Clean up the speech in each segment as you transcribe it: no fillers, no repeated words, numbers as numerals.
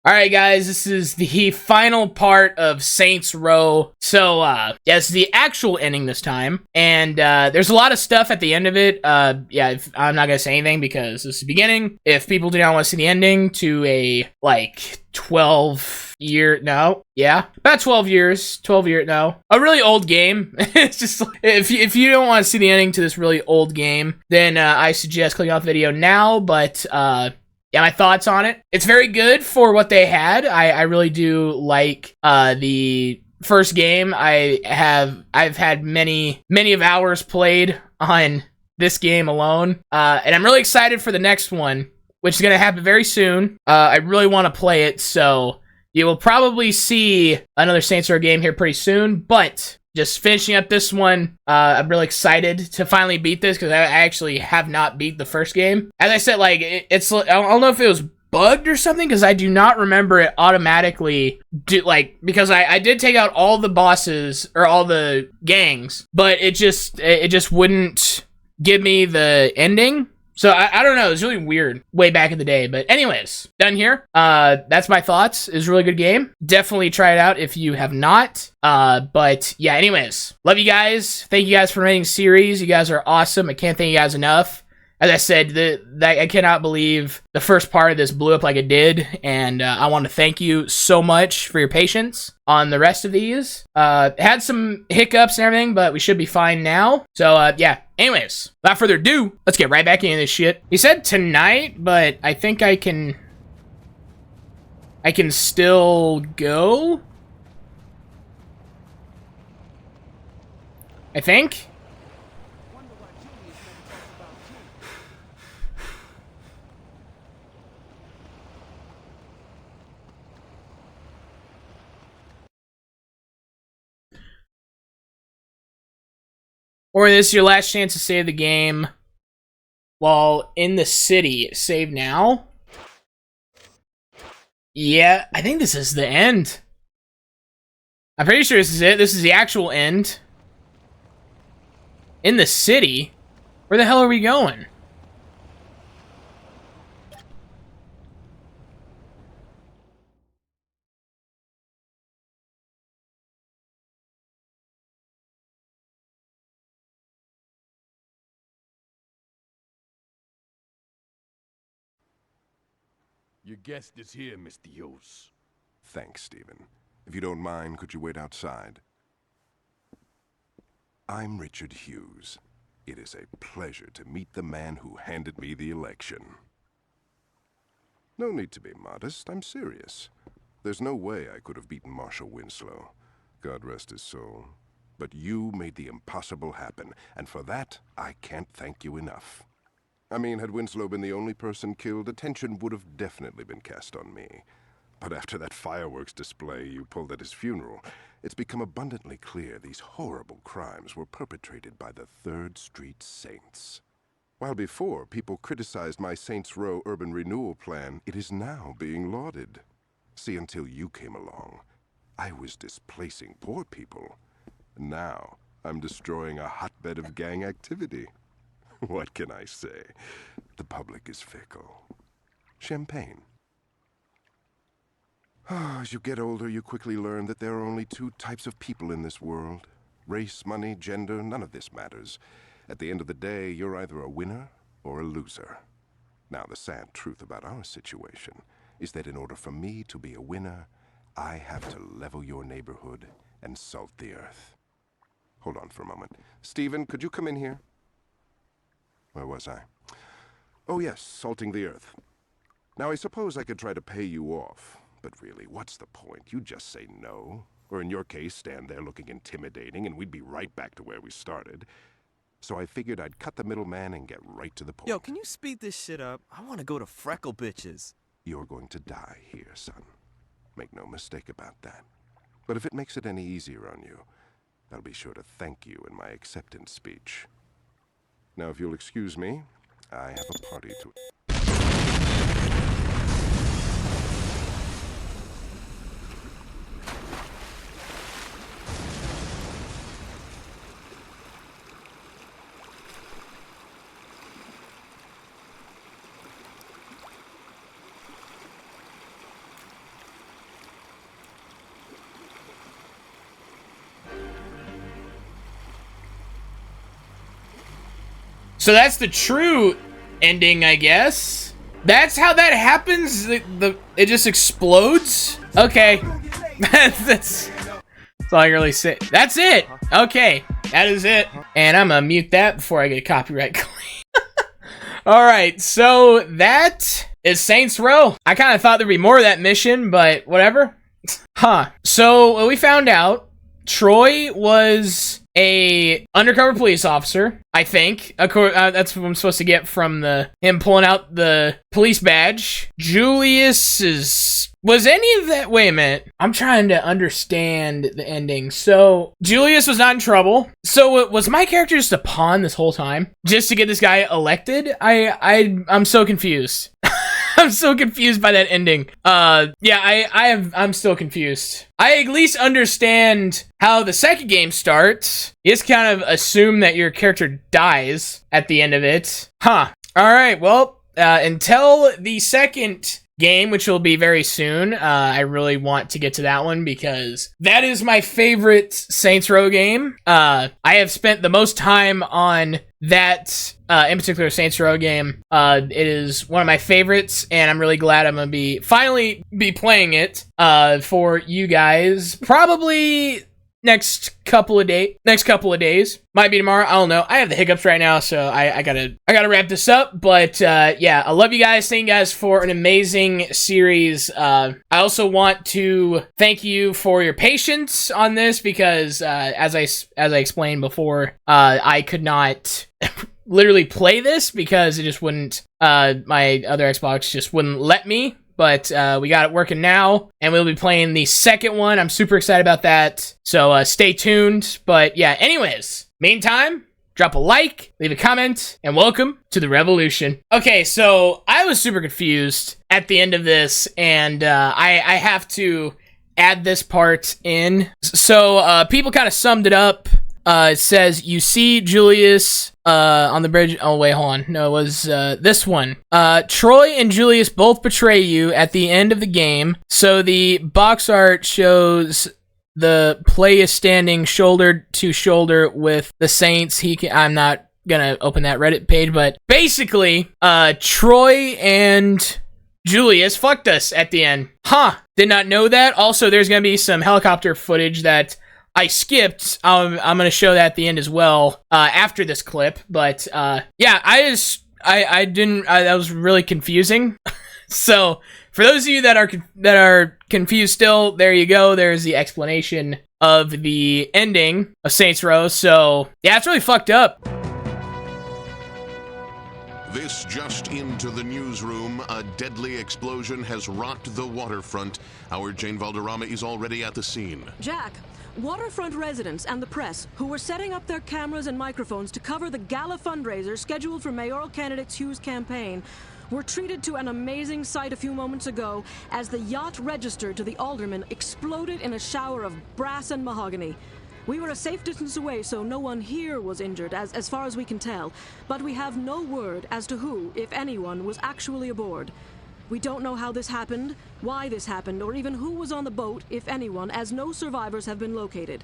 All right, guys, this is the final part of Saints Row. So, yeah, it's the actual ending this time, and there's a lot of stuff at the end of it. Yeah, I'm not gonna say anything because this is the beginning. If people do not want to see the ending to a like 12-year, no, yeah, about 12 years, no, a really old game. It's just if you don't want to see the ending to this really old game, then I suggest clicking off the video now. But yeah, my thoughts on it. It's very good for what they had. I really do like the first game. I've had many of hours played on this game alone, and I'm really excited for the next one, which is gonna happen very soon. I really want to play it, so you will probably see another Saints Row game here pretty soon. But just finishing up this one, I'm really excited to finally beat this because I actually have not beat the first game. As I said, like, it's I don't know if it was bugged or something because I do not remember it automatically, because I did take out all the bosses or all the gangs, but it just wouldn't give me the ending. So I don't know, it was really weird way back in the day. But anyways, done here. That's my thoughts. It's a really good game. Definitely try it out if you have not. But yeah, anyways, love you guys. Thank you guys for rating the series. You guys are awesome. I can't thank you guys enough. As I said, I cannot believe the first part of this blew up like it did, and I want to thank you so much for your patience on the rest of these. Had some hiccups and everything, but we should be fine now. So, yeah. Anyways, without further ado, let's get right back into this shit. He said tonight, but I think I can still go. I think. Or this is your last chance to save the game while in the city. Save now? Yeah, I think this is the end. I'm pretty sure this is it. This is the actual end. In the city? Where the hell are we going? Your guest is here, Mr. Hughes. Thanks, Stephen. If you don't mind, could you wait outside? I'm Richard Hughes. It is a pleasure to meet the man who handed me the election. No need to be modest, I'm serious. There's no way I could have beaten Marshal Winslow. God rest his soul. But you made the impossible happen, and for that, I can't thank you enough. I mean, had Winslow been the only person killed, attention would have definitely been cast on me. But after that fireworks display you pulled at his funeral, it's become abundantly clear these horrible crimes were perpetrated by the 3rd Street Saints. While before people criticized my Saints Row urban renewal plan, it is now being lauded. See, until you came along, I was displacing poor people. Now, I'm destroying a hotbed of gang activity. What can I say? The public is fickle. Champagne. As you get older, you quickly learn that there are only 2 types of people in this world. Race, money, gender, none of this matters. At the end of the day, you're either a winner or a loser. Now, the sad truth about our situation is that in order for me to be a winner, I have to level your neighborhood and salt the earth. Hold on for a moment. Stephen, could you come in here? Where was I? Oh yes, salting the earth. Now I suppose I could try to pay you off, but really, what's the point? You just say no. Or in your case, stand there looking intimidating and we'd be right back to where we started. So I figured I'd cut the middleman and get right to the point. Yo, can you speed this shit up? I want to go to Freckle Bitches. You're going to die here, son. Make no mistake about that. But if it makes it any easier on you, I'll be sure to thank you in my acceptance speech. Now, if you'll excuse me, I have a party to... So that's the true ending, I guess. That's how that happens? It just explodes? Okay. That's all I can really say. That's it! Okay, that is it. And I'm gonna mute that before I get a copyright claim. Alright, so that is Saints Row. I kind of thought there'd be more of that mission, but whatever. Huh. So we found out Troy was a undercover police officer, I think. Of course, that's what I'm supposed to get from him pulling out the police badge. Julius was any of that? Wait a minute. I'm trying to understand the ending. So Julius was not in trouble. So was my character just a pawn this whole time, just to get this guy elected? I'm so confused. I'm so confused by that ending. Yeah, I'm still confused. I at least understand how the second game starts. You just kind of assume that your character dies at the end of it. Huh. Alright, well, until the second game, which will be very soon, I really want to get to that one because that is my favorite Saints Row game. I have spent the most time on that, in particular, Saints Row game. It is one of my favorites, and I'm really glad I'm gonna finally be playing it, for you guys. Probably next couple of days. Might be tomorrow. I don't know. I have the hiccups right now, so I gotta wrap this up. But yeah, I love you guys. Thank you guys for an amazing series. I also want to thank you for your patience on this because as I explained before, I could not literally play this because it just wouldn't. My other Xbox just wouldn't let me. But we got it working now, and we'll be playing the second one. I'm super excited about that, so stay tuned. But yeah, anyways, meantime, drop a like, leave a comment, and welcome to the revolution. Okay, so I was super confused at the end of this, and I have to add this part in. So people kind of summed it up. It says, you see Julius on the bridge. Oh, wait, hold on. No, it was this one. Troy and Julius both betray you at the end of the game. So the box art shows the Playa standing shoulder to shoulder with the Saints. I'm not gonna open that Reddit page, but basically, Troy and Julius fucked us at the end. Huh. Did not know that. Also, there's gonna be some helicopter footage that I skipped. I'm gonna show that at the end as well, after this clip. But yeah, that was really confusing. So for those of you that are confused still, there you go. There's the explanation of the ending of Saints Row. So yeah, it's really fucked up. This just into the newsroom. A deadly explosion has rocked the waterfront. Our Jane Valderrama is already at the scene. Jack, waterfront residents and the press, who were setting up their cameras and microphones to cover the gala fundraiser scheduled for mayoral candidate Hugh's campaign, were treated to an amazing sight a few moments ago as the yacht registered to the alderman exploded in a shower of brass and mahogany. We were a safe distance away, so no one here was injured, as far as we can tell, but we have no word as to who, if anyone, was actually aboard. We don't know how this happened, why this happened, or even who was on the boat, if anyone, as no survivors have been located.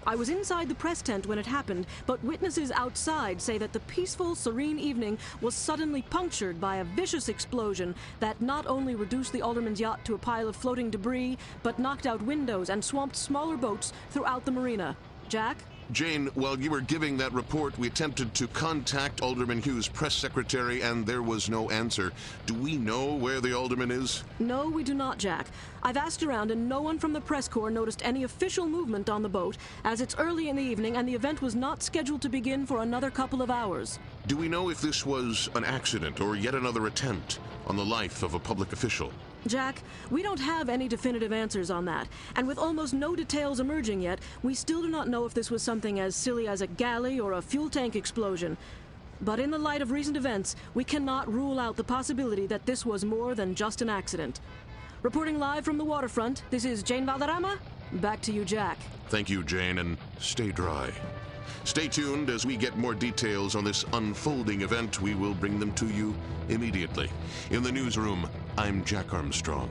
I was inside the press tent when it happened, but witnesses outside say that the peaceful, serene evening was suddenly punctured by a vicious explosion that not only reduced the alderman's yacht to a pile of floating debris, but knocked out windows and swamped smaller boats throughout the marina. Jack? Jane, while you were giving that report, we attempted to contact Alderman Hugh's press secretary, and there was no answer. Do we know where the alderman is? No, we do not, Jack. I've asked around, and no one from the press corps noticed any official movement on the boat, as it's early in the evening, and the event was not scheduled to begin for another couple of hours. Do we know if this was an accident or yet another attempt on the life of a public official? Jack, we don't have any definitive answers on that, and with almost no details emerging yet, we still do not know if this was something as silly as a galley or a fuel tank explosion. But in the light of recent events, we cannot rule out the possibility that this was more than just an accident. Reporting live from the waterfront, this is Jane Valderrama. Back to you, Jack. Thank you, Jane, and stay dry. Stay tuned as we get more details on this unfolding event. We will bring them to you immediately. In the newsroom, I'm Jack Armstrong.